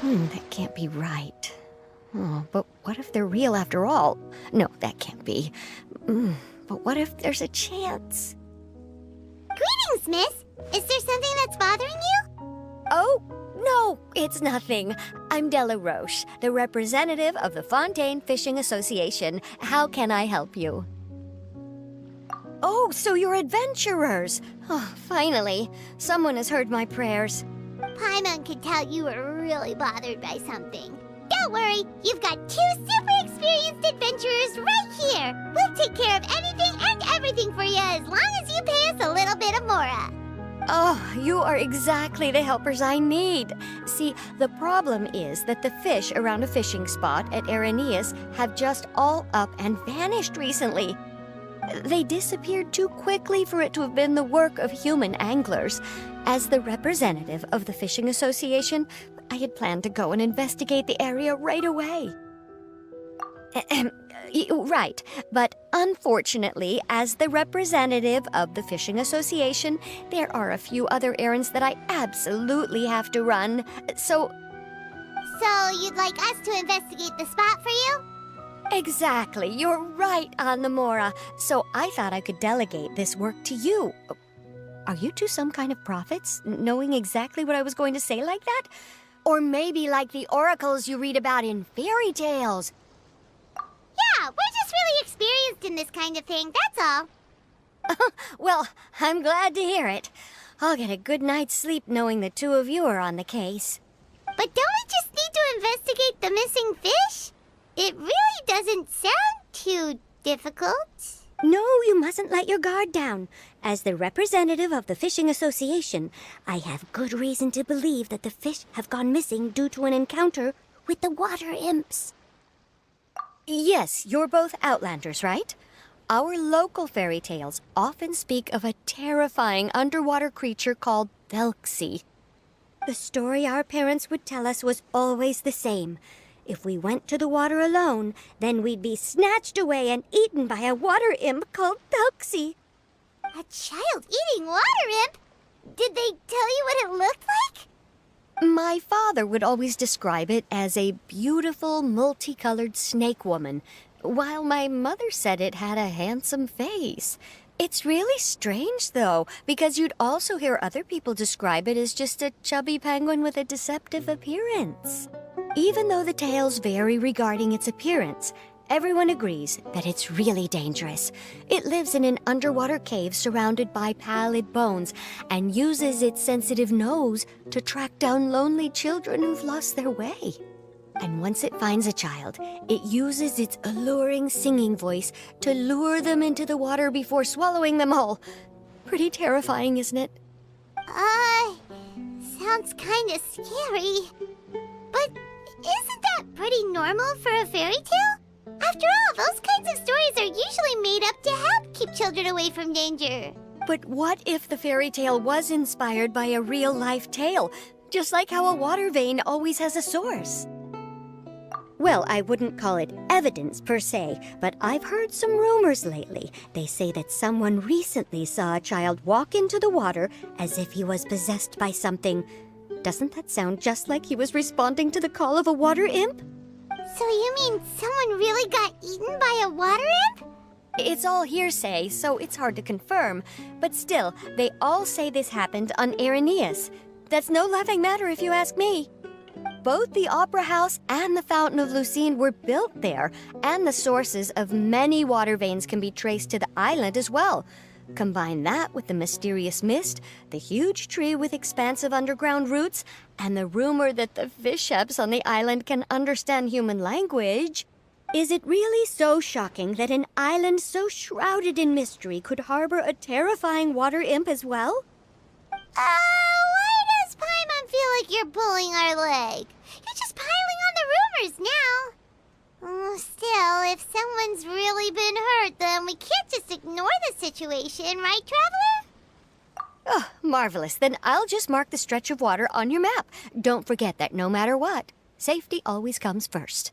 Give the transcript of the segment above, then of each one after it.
That can't be right. Oh, but what if they're real after all? No, that can't be. But what if there's a chance? Greetings, miss. Is there something that's bothering you? Oh, no, it's nothing. I'm Della Roche, the representative of the Fontaine Fishing Association. How can I help you? Oh, so you're adventurers. Oh, finally. Someone has heard my prayers. Paimon could tell you were really bothered by something. Don't worry, you've got 2 super experienced adventurers right here. We'll take care of anything and everything for you as long as you pay us a little bit of mora. Oh, you are exactly the helpers I need. See, the problem is that the fish around a fishing spot at Araneus have just all up and vanished recently. They disappeared too quickly for it to have been the work of human anglers. As the representative of the Fishing Association, I had planned to go and investigate the area right away. Right, but unfortunately, as the representative of the Fishing Association, there are a few other errands that I absolutely have to run, so... So you'd like us to investigate the spot for you? Exactly, you're right on the Mora, so I thought I could delegate this work to you. Are you two some kind of prophets, knowing exactly what I was going to say like that? Or maybe like the oracles you read about in fairy tales? Yeah, we're just really experienced in this kind of thing, that's all. Well, I'm glad to hear it. I'll get a good night's sleep knowing the two of you are on the case. But don't we just need to investigate the missing fish? It really doesn't sound too difficult. No, you mustn't let your guard down. As the representative of the Fishing Association, I have good reason to believe that the fish have gone missing due to an encounter with the water imps. Yes, you're both Outlanders, right? Our local fairy tales often speak of a terrifying underwater creature called Thelxie. The story our parents would tell us was always the same. If we went to the water alone, then we'd be snatched away and eaten by a water imp called Thelxie. A child-eating water imp? Did they tell you what it looked like? My father would always describe it as a beautiful, multicolored snake woman, while my mother said it had a handsome face. It's really strange, though, because you'd also hear other people describe it as just a chubby penguin with a deceptive appearance. Even though the tales vary regarding its appearance, everyone agrees that it's really dangerous. It lives in an underwater cave surrounded by pallid bones and uses its sensitive nose to track down lonely children who've lost their way. And once it finds a child, it uses its alluring singing voice to lure them into the water before swallowing them all. Pretty terrifying, isn't it? Sounds kinda scary. But isn't that pretty normal for a fairy tale? After all, those kinds of stories are usually made up to help keep children away from danger. But what if the fairy tale was inspired by a real-life tale, just like how a water vein always has a source? Well, I wouldn't call it evidence per se, but I've heard some rumors lately. They say that someone recently saw a child walk into the water as if he was possessed by something. Doesn't that sound just like he was responding to the call of a water imp? So you mean someone really got eaten by a water imp? It's all hearsay, so it's hard to confirm. But still, they all say this happened on Irenaeus. That's no laughing matter if you ask me. Both the Opera House and the Fountain of Lucine were built there, and the sources of many water veins can be traced to the island as well. Combine that with the mysterious mist, the huge tree with expansive underground roots, and the rumor that the fish-eps on the island can understand human language. Is it really so shocking that an island so shrouded in mystery could harbor a terrifying water imp as well? Why does Paimon feel like you're pulling our leg? You're just piling on the rumors now. Still, if someone's really been hurt, then we can't just ignore the situation, right, Traveler? Oh, marvelous. Then I'll just mark the stretch of water on your map. Don't forget that no matter what, safety always comes first.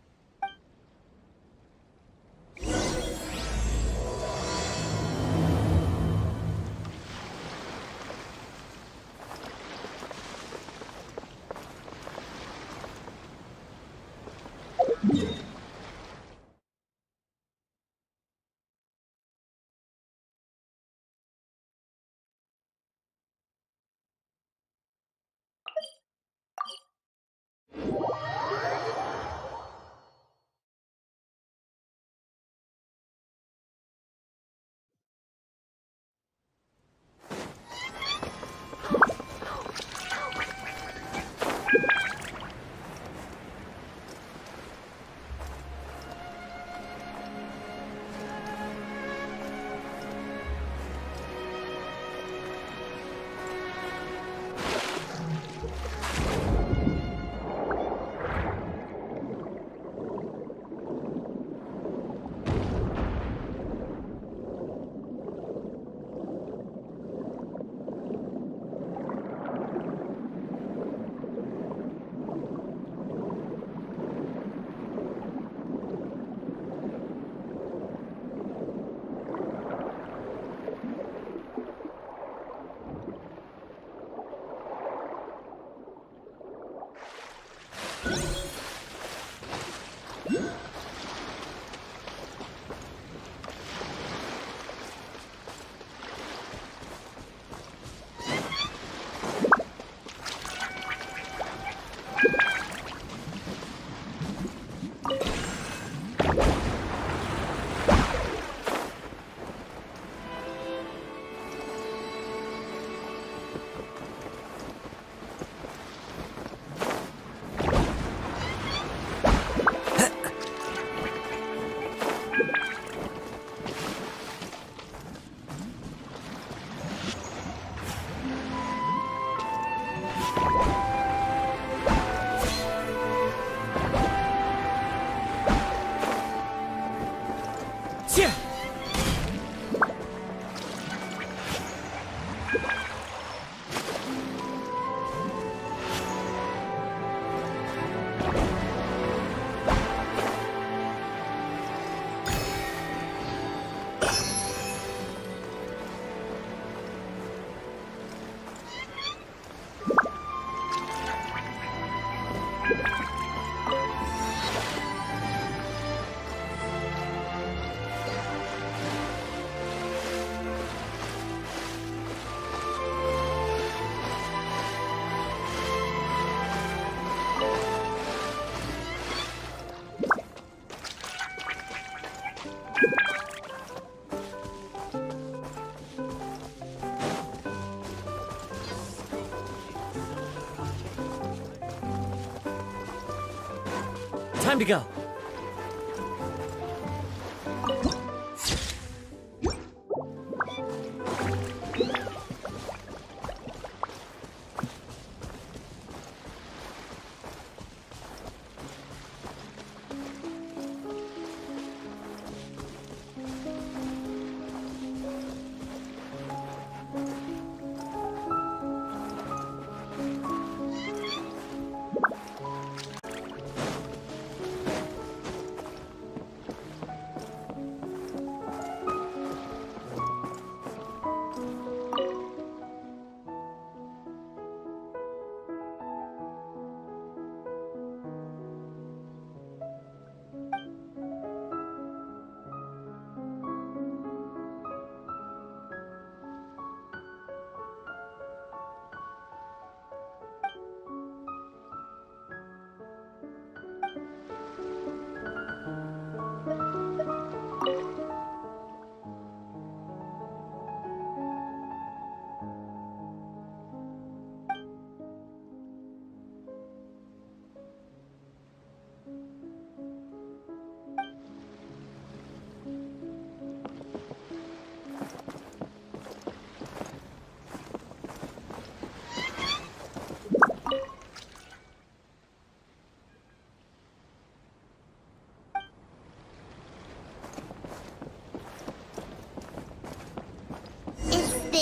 Time to go.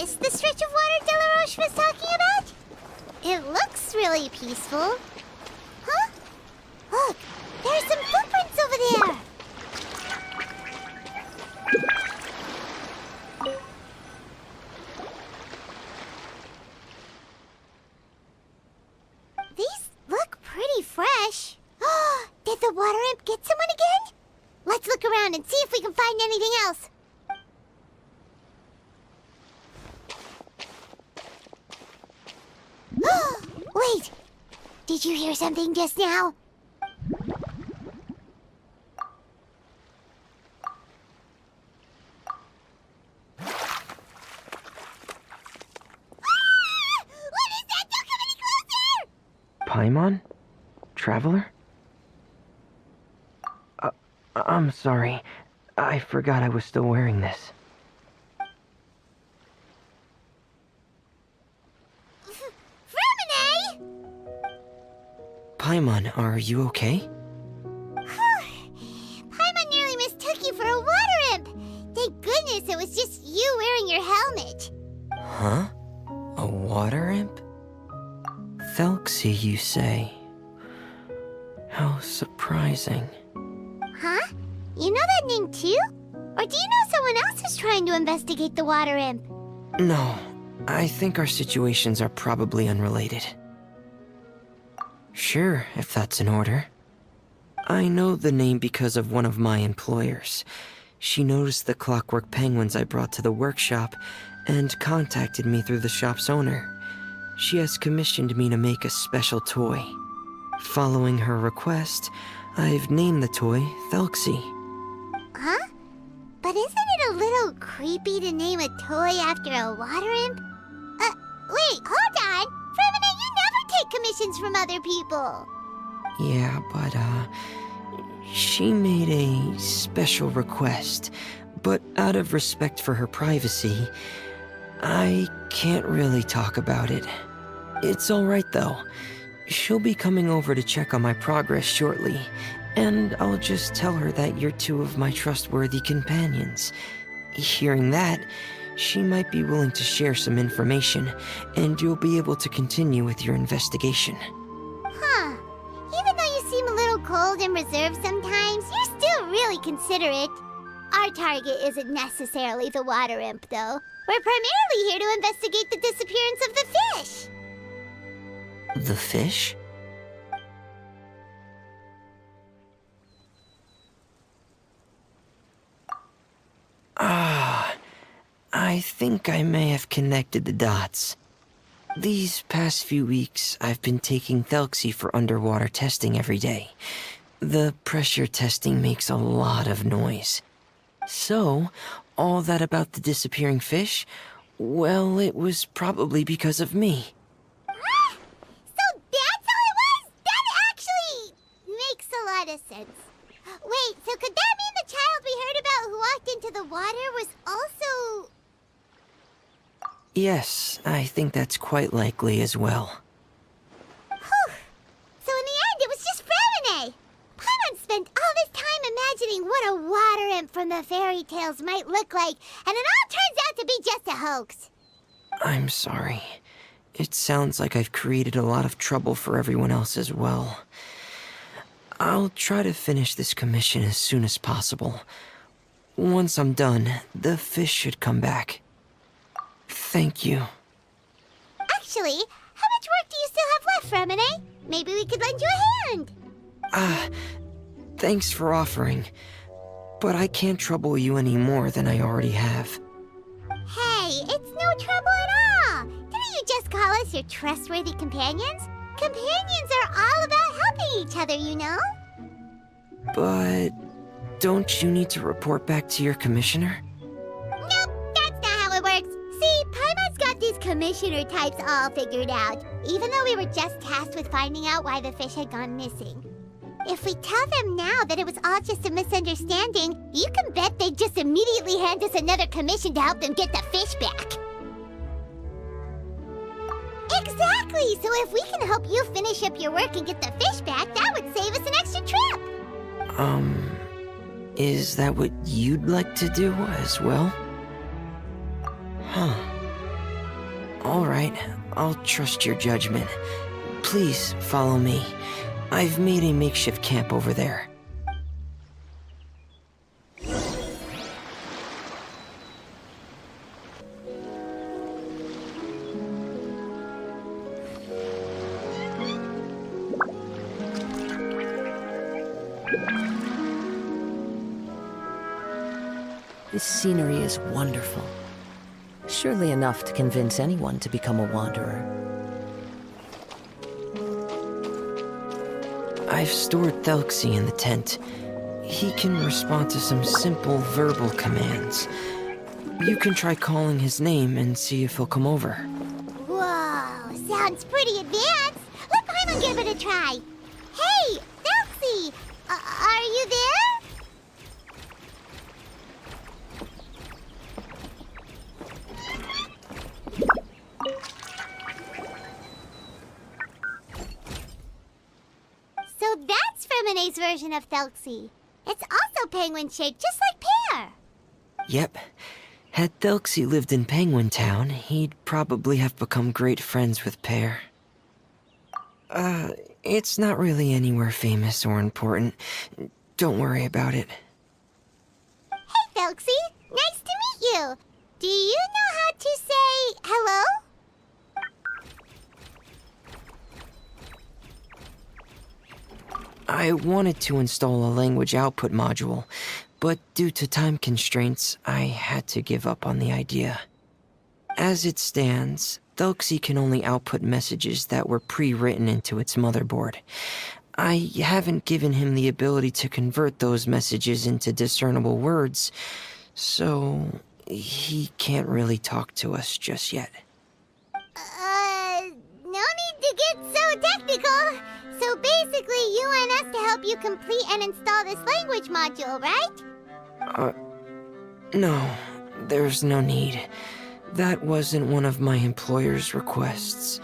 this the stretch of water Delaroche was talking about? It looks really peaceful. Huh? Look, there are some footprints over there. These look pretty fresh. Did the water imp get someone again? Let's look around and see if we can find anything else. Wait! Did you hear something just now? What is that? Don't come any closer! Paimon? Traveler? I'm sorry. I forgot I was still wearing this. Fremine! Paimon, are you okay? Paimon nearly mistook you for a water imp. Thank goodness it was just you wearing your helmet. Huh? A water imp? Thelxie, you say? How surprising. Huh? You know that name too? Or do you know someone else is trying to investigate the water imp? No, I think our situations are probably unrelated. Sure, if that's in order. I know the name because of one of my employers. She noticed the clockwork penguins I brought to the workshop and contacted me through the shop's owner. She has commissioned me to make a special toy. Following her request, I've named the toy Thelxie. Huh? But isn't it a little creepy to name a toy after a water imp? Wait, hold on! Fremine, you never take commissions from other people! Yeah, but, she made a special request, but out of respect for her privacy, I can't really talk about it. It's alright though. She'll be coming over to check on my progress shortly, and I'll just tell her that you're two of my trustworthy companions. Hearing that, she might be willing to share some information, and you'll be able to continue with your investigation. Huh. Even though you seem a little cold and reserved sometimes, you're still really considerate. Our target isn't necessarily the water imp, though. We're primarily here to investigate the disappearance of the fish. The fish? I think I may have connected the dots. These past few weeks, I've been taking Thelxie for underwater testing every day. The pressure testing makes a lot of noise. So, all that about the disappearing fish? Well, it was probably because of me. So that's how it was? That actually makes a lot of sense. Wait, so could that mean the child we heard about who walked into the water was also... Yes, I think that's quite likely as well. Whew. So in the end, it was just Fremine. Paimon spent all this time imagining what a water imp from the fairy tales might look like, and it all turns out to be just a hoax. I'm sorry. It sounds like I've created a lot of trouble for everyone else as well. I'll try to finish this commission as soon as possible. Once I'm done, the fish should come back. Thank you. Actually, how much work do you still have left, Fremine? Maybe we could lend you a hand. Thanks for offering, but I can't trouble you any more than I already have. Hey, it's no trouble at all. Didn't you just call us your trustworthy companions? Companions are all about helping each other, you know? But don't you need to report back to your commissioner? Nope, that's not how it works. See, Paimon's got these commissioner types all figured out, even though we were just tasked with finding out why the fish had gone missing. If we tell them now that it was all just a misunderstanding, you can bet they'd just immediately hand us another commission to help them get the fish back. Exactly! So if we can help you finish up your work and get the fish back, that would save us an extra trip! Is that what you'd like to do as well? Huh. All right, I'll trust your judgment. Please follow me. I've made a makeshift camp over there. This scenery is wonderful. Surely enough to convince anyone to become a wanderer. I've stored Thelxie in the tent. He can respond to some simple verbal commands. You can try calling his name and see if he'll come over. Whoa, sounds pretty advanced. Let Paimon give it a try. Hey, Felxie, are you there? So that's Fremone's version of Felxie. It's also penguin-shaped, just like Pear. Yep. Had Thelxie lived in Penguin Town, he'd probably have become great friends with Pear. It's not really anywhere famous or important. Don't worry about it. Hey, Felxie, nice to meet you. Do you know how to say hello? I wanted to install a language output module, but due to time constraints, I had to give up on the idea. As it stands, Thelxie can only output messages that were pre-written into its motherboard. I haven't given him the ability to convert those messages into discernible words, so he can't really talk to us just yet. No need to get so technical. So basically, you want us to help you complete and install this language module, right? No, there's no need. That wasn't one of my employer's requests.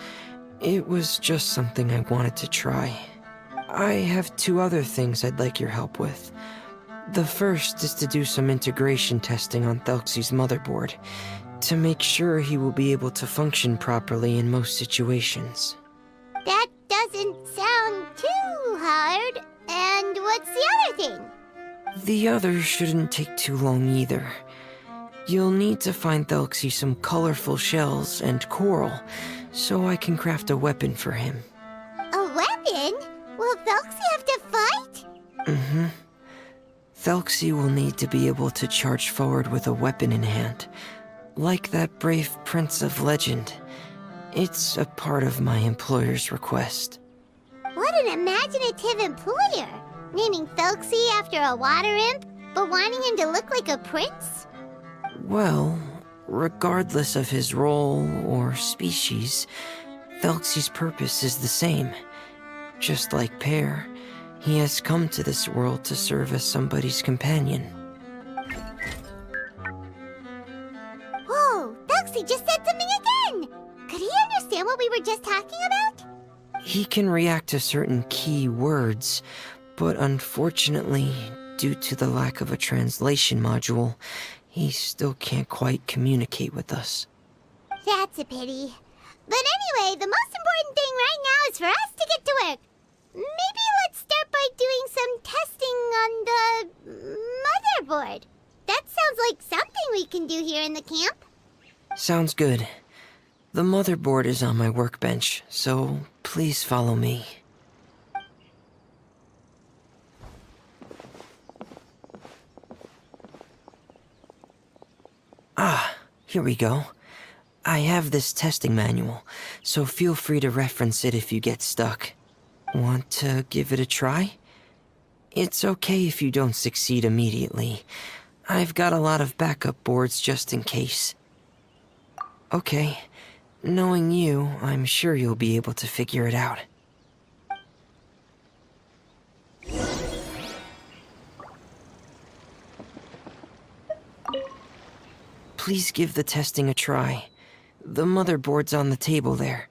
It was just something I wanted to try. I have 2 other things I'd like your help with. The first is to do some integration testing on Thelxie's motherboard, to make sure he will be able to function properly in most situations. That doesn't sound too hard. And what's the other thing? The other shouldn't take too long either. You'll need to find Thelxie some colorful shells and coral, so I can craft a weapon for him. A weapon? Will Felxie have to fight? Mm-hmm. Thelxie will need to be able to charge forward with a weapon in hand, like that brave prince of legend. It's a part of my employer's request. What an imaginative employer! Naming Felxie after a water imp, but wanting him to look like a prince? Well, regardless of his role or species, Thelxie's purpose is the same. Just like Pear, he has come to this world to serve as somebody's companion. Whoa, Felxie just said something again! Could he understand what we were just talking about? He can react to certain key words, but unfortunately, due to the lack of a translation module, he still can't quite communicate with us. That's a pity. But anyway, the most important thing right now is for us to get to work. Maybe let's start by doing some testing on the motherboard. That sounds like something we can do here in the camp. Sounds good. The motherboard is on my workbench, so please follow me. Ah, here we go. I have this testing manual, so feel free to reference it if you get stuck. Want to give it a try? It's okay if you don't succeed immediately. I've got a lot of backup boards just in case. Okay, knowing you, I'm sure you'll be able to figure it out. Please give the testing a try. The motherboard's on the table there.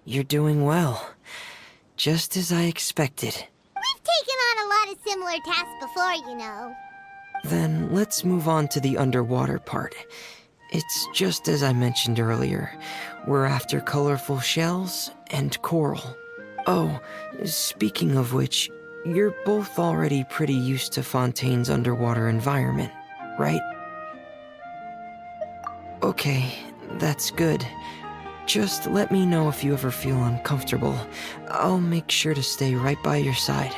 You're doing well. Just as I expected. We've taken on a lot of similar tasks before, you know. Then let's move on to the underwater part. It's just as I mentioned earlier. We're after colorful shells and coral. Oh, speaking of which, you're both already pretty used to Fontaine's underwater environment, right? Okay, that's good. Just let me know if you ever feel uncomfortable. I'll make sure to stay right by your side.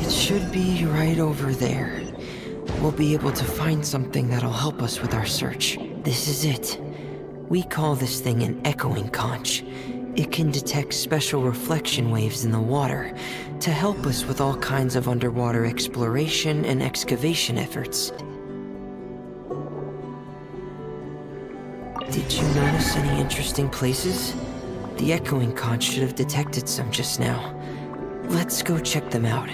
Should be right over there. We'll be able to find something that'll help us with our search. This is it. We call this thing an echoing conch. It can detect special reflection waves in the water to help us with all kinds of underwater exploration and excavation efforts. Did you notice any interesting places? The echoing conch should have detected some just now. Let's go check them out.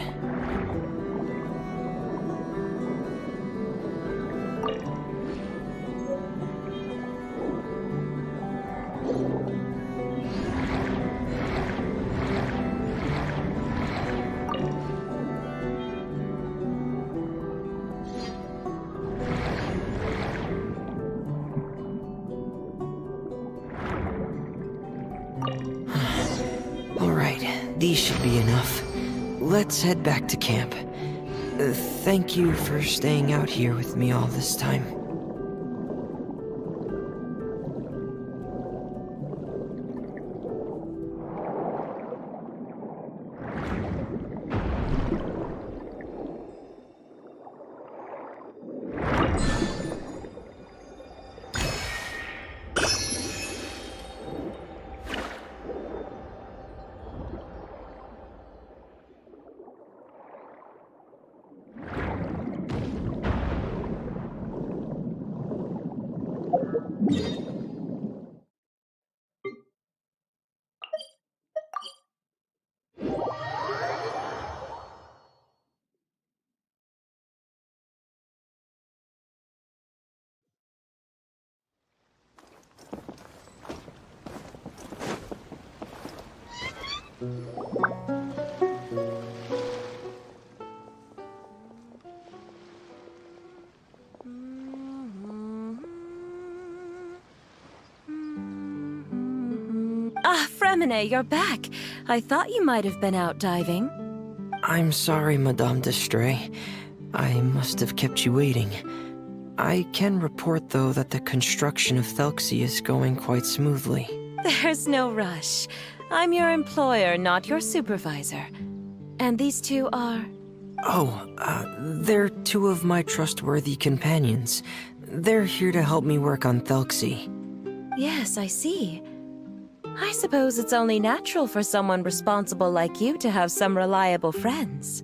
these should be enough. Let's head back to camp. Thank you for staying out here with me all this time. Ah, Fremine, you're back. I thought you might have been out diving. I'm sorry, Madame d'Estray. I must have kept you waiting. I can report, though, that the construction of Thelxie is going quite smoothly. There's no rush. I'm your employer, not your supervisor. And these two are... Oh, they're two of my trustworthy companions. They're here to help me work on Thelxie. Yes, I see. I suppose it's only natural for someone responsible like you to have some reliable friends.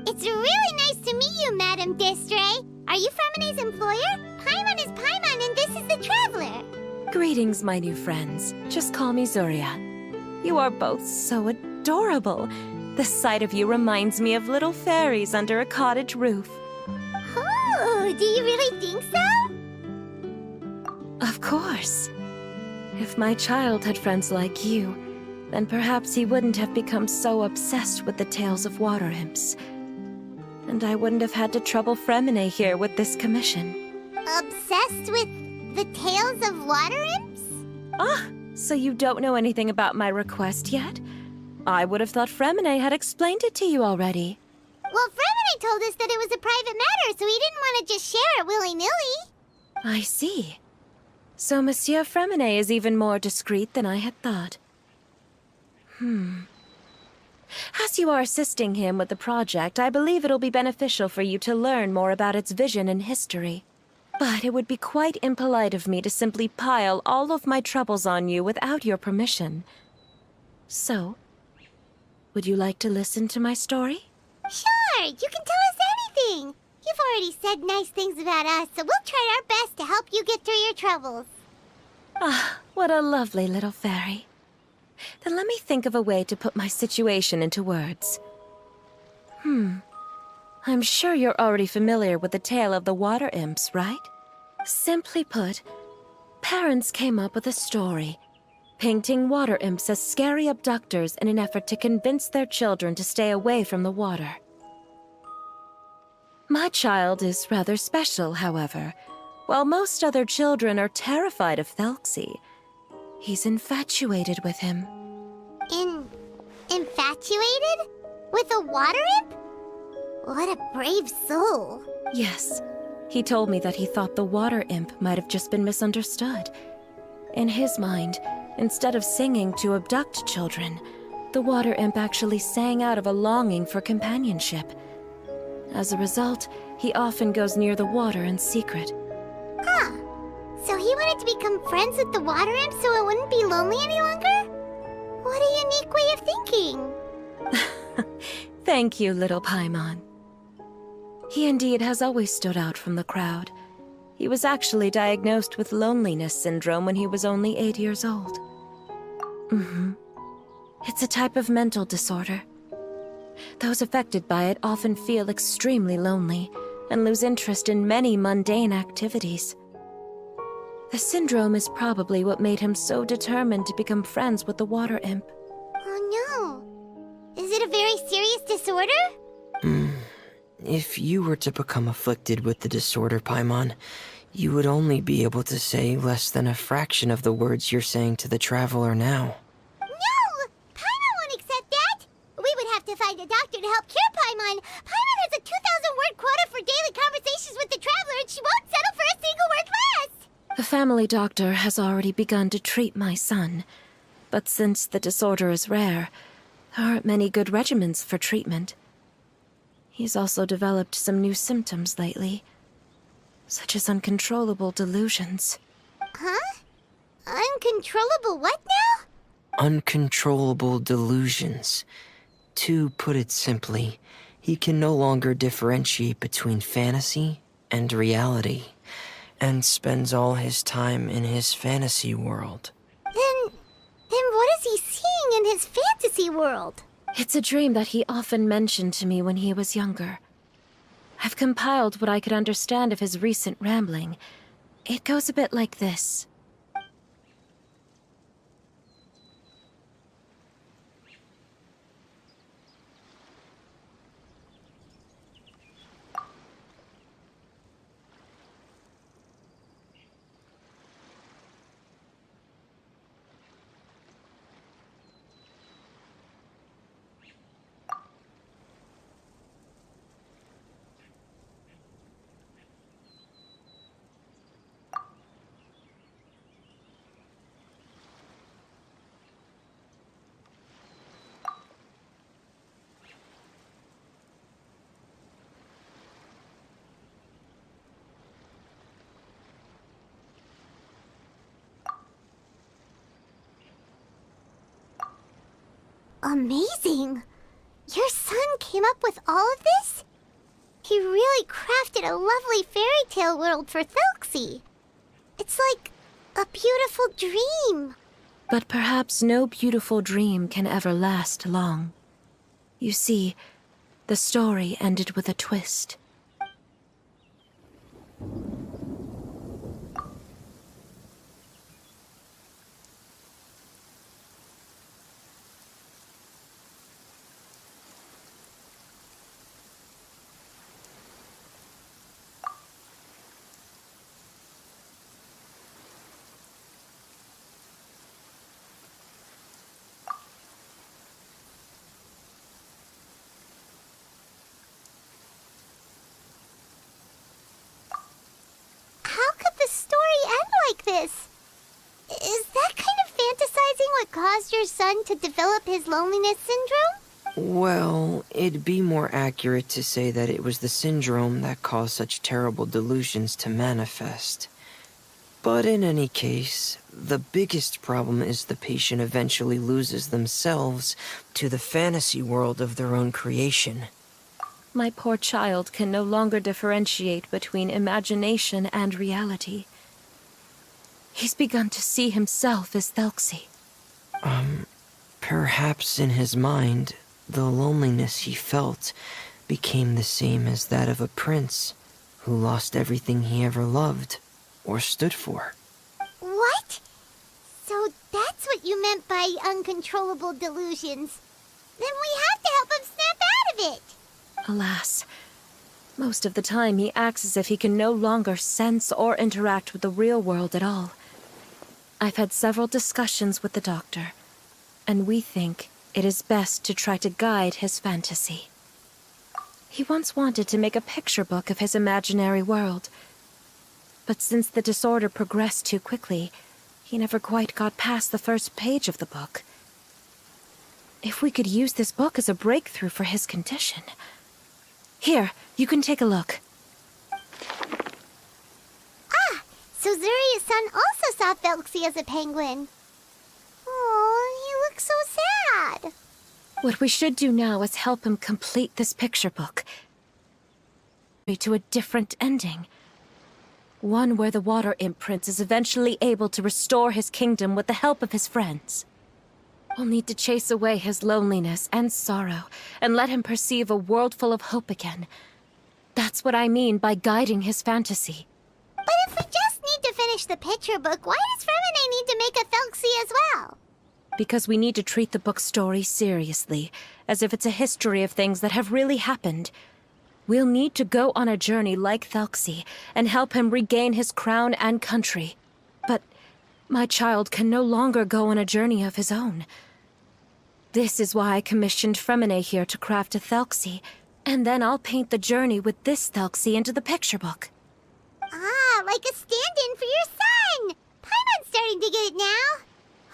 It's really nice to meet you, Madame d'Estray. Are you Fremine's employer? Paimon is Paimon, and this is the Traveler. Greetings, my new friends. Just call me Zuria. You are both so adorable. The sight of you reminds me of little fairies under a cottage roof. Oh, do you really think so? Of course. If my child had friends like you, then perhaps he wouldn't have become so obsessed with the tales of water imps. And I wouldn't have had to trouble Fremine here with this commission. Obsessed with the tales of water imps? Ah, so you don't know anything about my request yet? I would have thought Fremine had explained it to you already. Well, Fremine told us that it was a private matter, so he didn't want to just share it willy-nilly. I see. So Monsieur Fremine is even more discreet than I had thought. As you are assisting him with the project, I believe it'll be beneficial for you to learn more about its vision and history. But it would be quite impolite of me to simply pile all of my troubles on you without your permission. So, would you like to listen to my story? Sure, you can tell us anything. You've already said nice things about us, so we'll try our best to help you get through your troubles. Ah, what a lovely little fairy. Then let me think of a way to put my situation into words. I'm sure you're already familiar with the tale of the water imps, right? Simply put, parents came up with a story, painting water imps as scary abductors in an effort to convince their children to stay away from the water. My child is rather special, however. While most other children are terrified of Thelxie, he's infatuated with him. Infatuated? With a water imp? What a brave soul. Yes, he told me that he thought the water imp might have just been misunderstood. In his mind, instead of singing to abduct children, the water imp actually sang out of a longing for companionship. As a result, he often goes near the water in secret. Huh. So he wanted to become friends with the water imp so it wouldn't be lonely any longer? What a unique way of thinking. Thank you, little Paimon. He indeed has always stood out from the crowd. He was actually diagnosed with loneliness syndrome when he was only 8 years old. It's a type of mental disorder. Those affected by it often feel extremely lonely and lose interest in many mundane activities. The syndrome is probably what made him so determined to become friends with the water imp. Oh no. Is it a very serious disorder? If you were to become afflicted with the disorder, Paimon, you would only be able to say less than a fraction of the words you're saying to the Traveler now. No! Paimon won't accept that! family doctor has already begun to treat my son, but since the disorder is rare, there aren't many good regimens for treatment. He's also developed some new symptoms lately, such as uncontrollable delusions. Huh? Uncontrollable what now? Uncontrollable delusions. To put it simply, he can no longer differentiate between fantasy and reality, and spends all his time in his fantasy world. Then what is he seeing in his fantasy world? It's a dream that he often mentioned to me when he was younger. I've compiled what I could understand of his recent rambling. It goes a bit like this. Amazing! Your son came up with all of this? He really crafted a lovely fairy tale world for Thelxie. It's like a beautiful dream. But perhaps no beautiful dream can ever last long. You see, the story ended with a twist. How could the story end like this? Is that kind of fantasizing what caused your son to develop his loneliness syndrome? Well, it'd be more accurate to say that it was the syndrome that caused such terrible delusions to manifest. But in any case, the biggest problem is the patient eventually loses themselves to the fantasy world of their own creation. My poor child can no longer differentiate between imagination and reality. He's begun to see himself as Thelxie. Perhaps in his mind, the loneliness he felt became the same as that of a prince who lost everything he ever loved or stood for. What? So that's what you meant by uncontrollable delusions. Then we have to help him snap out of it. Alas, most of the time he acts as if he can no longer sense or interact with the real world at all. I've had several discussions with the doctor, and we think it is best to try to guide his fantasy. He once wanted to make a picture book of his imaginary world, but since the disorder progressed too quickly, he never quite got past the first page of the book. If we could use this book as a breakthrough for his condition... Here, you can take a look. Ah, so Zuria's-san also saw Thelxie as a penguin. Oh, he looks so sad. What we should do now is help him complete this picture book. To a different ending. One where the Water Imp Prince is eventually able to restore his kingdom with the help of his friends. We'll need to chase away his loneliness and sorrow, and let him perceive a world full of hope again. That's what I mean by guiding his fantasy. But if we just need to finish the picture book, why does Fremine need to make a Thelxie as well? Because we need to treat the book's story seriously, as if it's a history of things that have really happened. We'll need to go on a journey like Thelxie, and help him regain his crown and country. But my child can no longer go on a journey of his own. This is why I commissioned Fremine here to craft a Thelxie, and then I'll paint the journey with this Thelxie into the picture book. Ah, like a stand-in for your son! Paimon's starting to get it now.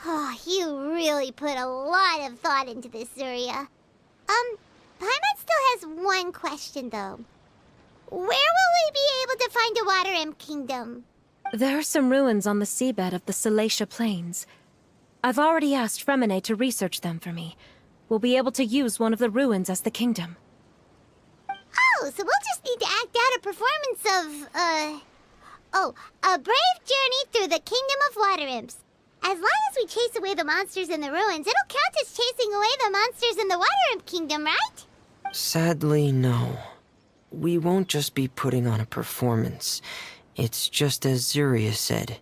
Oh, you really put a lot of thought into this, Zuria. Paimon still has one question, though. Where will we be able to find a Water Imp Kingdom? There are some ruins on the seabed of the Salacia Plains. I've already asked Fremine to research them for me. We'll be able to use one of the ruins as the kingdom. Oh, so we'll just need to act out a performance of, a brave journey through the Kingdom of Water Imps. As long as we chase away the monsters in the ruins, it'll count as chasing away the monsters in the Water Imp Kingdom, right? Sadly, no. We won't just be putting on a performance. It's just as Zuria said.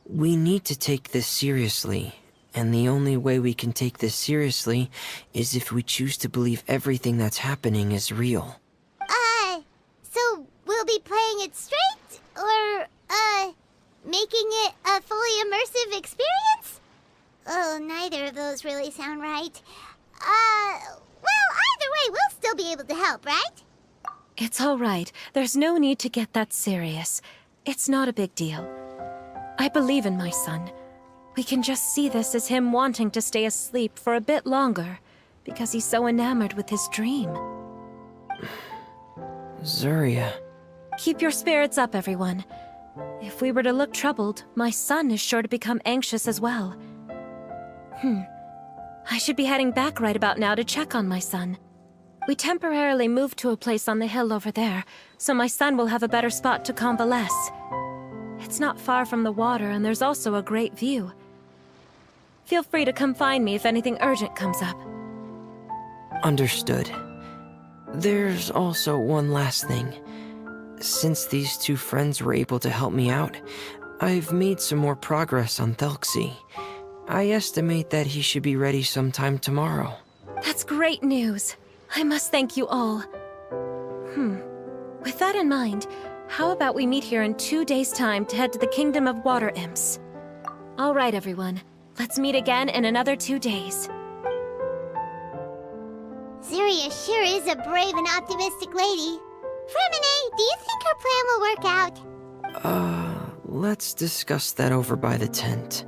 We need to take this seriously. And the only way we can take this seriously is if we choose to believe everything that's happening is real. So we'll be playing it straight? Or, making it a fully immersive experience? Oh, neither of those really sound right. Well, either way, we'll still be able to help, right? It's all right. There's no need to get that serious. It's not a big deal. I believe in my son. We can just see this as him wanting to stay asleep for a bit longer, because he's so enamored with his dream. Zuria. Keep your spirits up, everyone. If we were to look troubled, my son is sure to become anxious as well. I should be heading back right about now to check on my son. We temporarily moved to a place on the hill over there, so my son will have a better spot to convalesce. It's not far from the water, and there's also a great view. Feel free to come find me if anything urgent comes up. Understood. There's also one last thing. Since these two friends were able to help me out, I've made some more progress on Thelxie. I estimate that he should be ready sometime tomorrow. That's great news. I must thank you all. With that in mind, how about we meet here in 2 days' time to head to the Kingdom of Water Imps? All right, everyone. Let's meet again in another 2 days. Zuria sure is a brave and optimistic lady. Fremine, do you think her plan will work out? Let's discuss that over by the tent.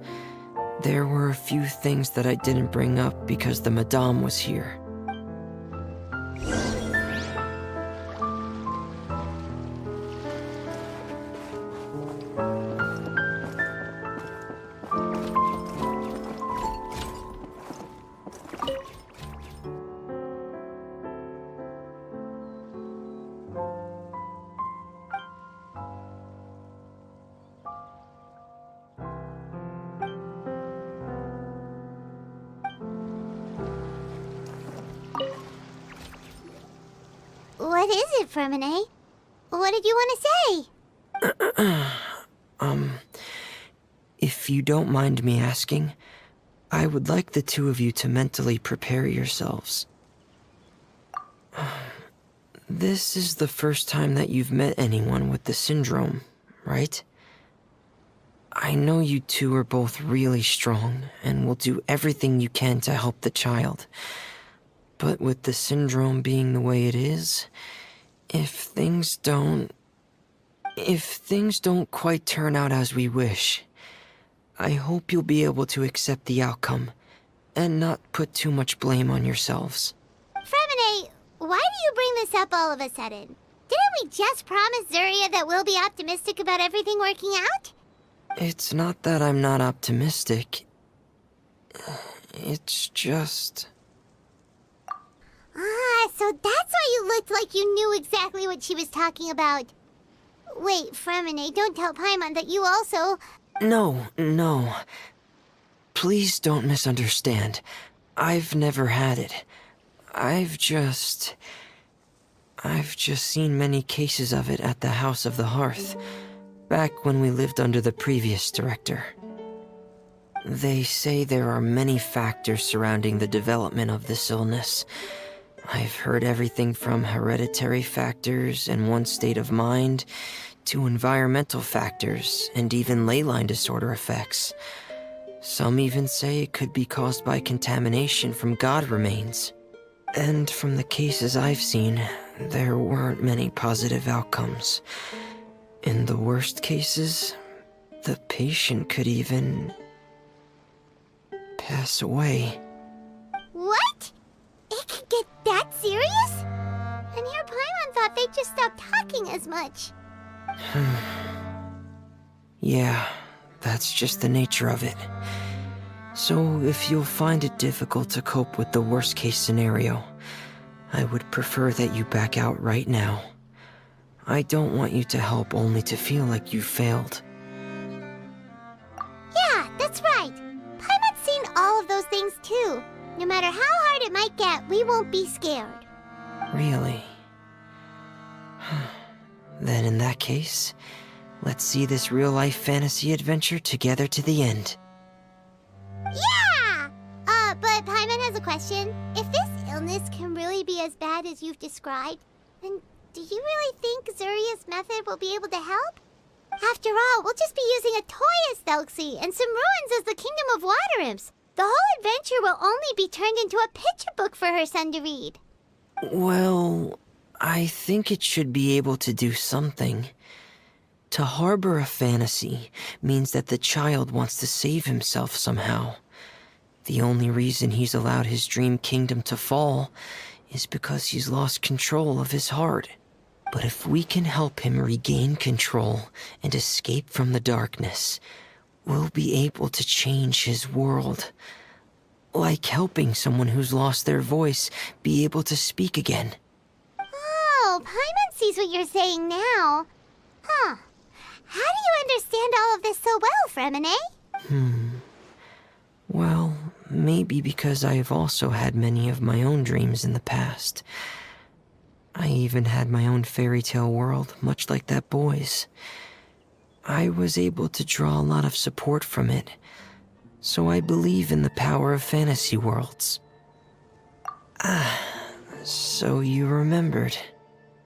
There were a few things that I didn't bring up because the Madame was here. What is it, Fremine? What did you want to say? If you don't mind me asking, I would like the two of you to mentally prepare yourselves. This is the first time that you've met anyone with the syndrome, right? I know you two are both really strong and will do everything you can to help the child. But with the syndrome being the way it is, if things don't quite turn out as we wish, I hope you'll be able to accept the outcome and not put too much blame on yourselves. Fremine, why do you bring this up all of a sudden? Didn't we just promise Zuria that we'll be optimistic about everything working out? It's not that I'm not optimistic. It's just... So that's why you looked like you knew exactly what she was talking about. Wait, Fremine, don't tell Paimon that you also... No. Please don't misunderstand. I've never had it. I've just seen many cases of it at the House of the Hearth, back when we lived under the previous director. They say there are many factors surrounding the development of this illness. I've heard everything from hereditary factors and one's state of mind, to environmental factors and even ley line disorder effects. Some even say it could be caused by contamination from god remains. And from the cases I've seen, there weren't many positive outcomes. In the worst cases, the patient could even pass away. What? It could get that serious? And here Paimon thought they'd just stop talking as much. Yeah, that's just the nature of it. So if you'll find it difficult to cope with the worst case scenario, I would prefer that you back out right now. I don't want you to help only to feel like you failed. Yeah, that's right. Paimon's seen all of those things too. No matter how hard it might get, we won't be scared. Really? Then in that case, let's see this real-life fantasy adventure together to the end. Yeah! But Paimon has a question. If this illness can really be as bad as you've described, then do you really think Zuria's method will be able to help? After all, we'll just be using a toy as Thelxie and some ruins as the Kingdom of Water Imps. The whole adventure will only be turned into a picture book for her son to read. Well, I think it should be able to do something. To harbor a fantasy means that the child wants to save himself somehow. The only reason he's allowed his dream kingdom to fall is because he's lost control of his heart. But if we can help him regain control and escape from the darkness, we'll be able to change his world. Like helping someone who's lost their voice be able to speak again. Oh, Paimon sees what you're saying now. Huh. How do you understand all of this so well, Fremine? Well, maybe because I have also had many of my own dreams in the past. I even had my own fairy tale world, much like that boy's. I was able to draw a lot of support from it, so I believe in the power of fantasy worlds. So you remembered.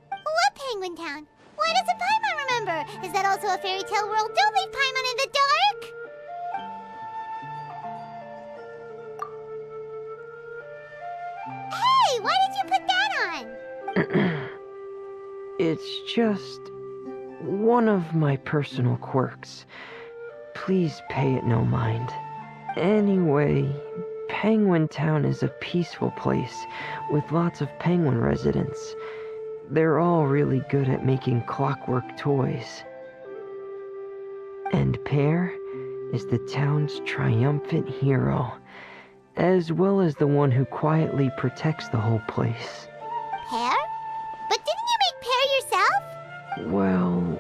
What Penguin Town? Why doesn't Paimon remember? Is that also a fairy tale world? Don't leave Paimon in the dark! Hey, why did you put that on? It's just one of my personal quirks. Please pay it no mind. Anyway, Penguin Town is a peaceful place with lots of penguin residents. They're all really good at making clockwork toys. And Pear is the town's triumphant hero, as well as the one who quietly protects the whole place. Pear? But didn't you make Pear yourself? Well,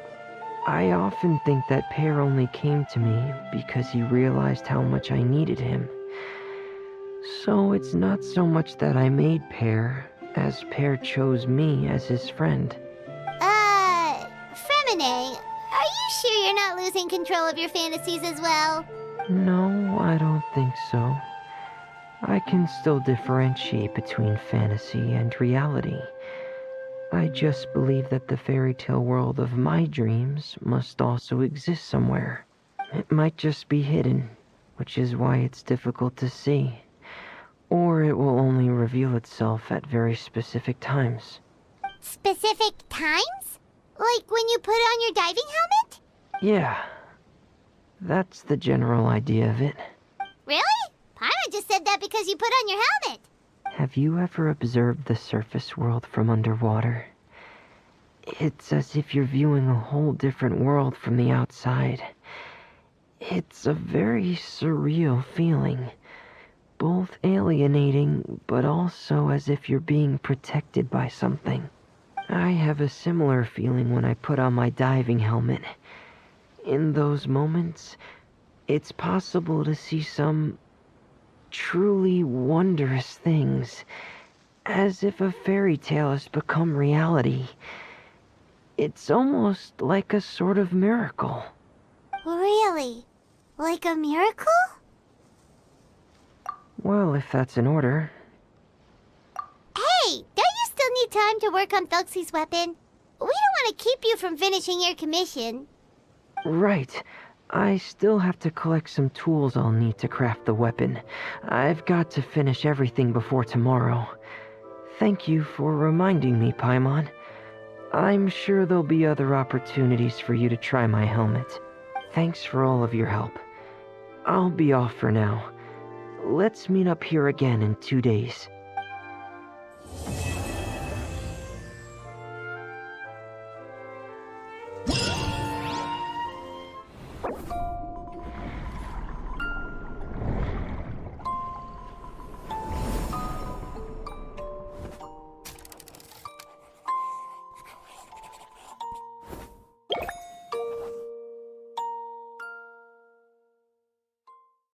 I often think that Pear only came to me because he realized how much I needed him. So it's not so much that I made Pear, as Pear chose me as his friend. Fremine, are you sure you're not losing control of your fantasies as well? No, I don't think so. I can still differentiate between fantasy and reality. I just believe that the fairy tale world of my dreams must also exist somewhere. It might just be hidden, which is why it's difficult to see. Or it will only reveal itself at very specific times. Specific times? Like when you put on your diving helmet? Yeah, that's the general idea of it. Really? Paimon just said that because you put on your helmet. Have you ever observed the surface world from underwater? It's as if you're viewing a whole different world from the outside. It's a very surreal feeling. Both alienating, but also as if you're being protected by something. I have a similar feeling when I put on my diving helmet. In those moments, it's possible to see some truly wondrous things, as if a fairy tale has become reality. It's almost like a sort of miracle. Really? Like a miracle? Well, if that's in order. Hey, don't you still need time to work on Thelxie's weapon? We don't want to keep you from finishing your commission. Right. I still have to collect some tools I'll need to craft the weapon. I've got to finish everything before tomorrow. Thank you for reminding me, Paimon. I'm sure there'll be other opportunities for you to try my helmet. Thanks for all of your help. I'll be off for now. Let's meet up here again in 2 days.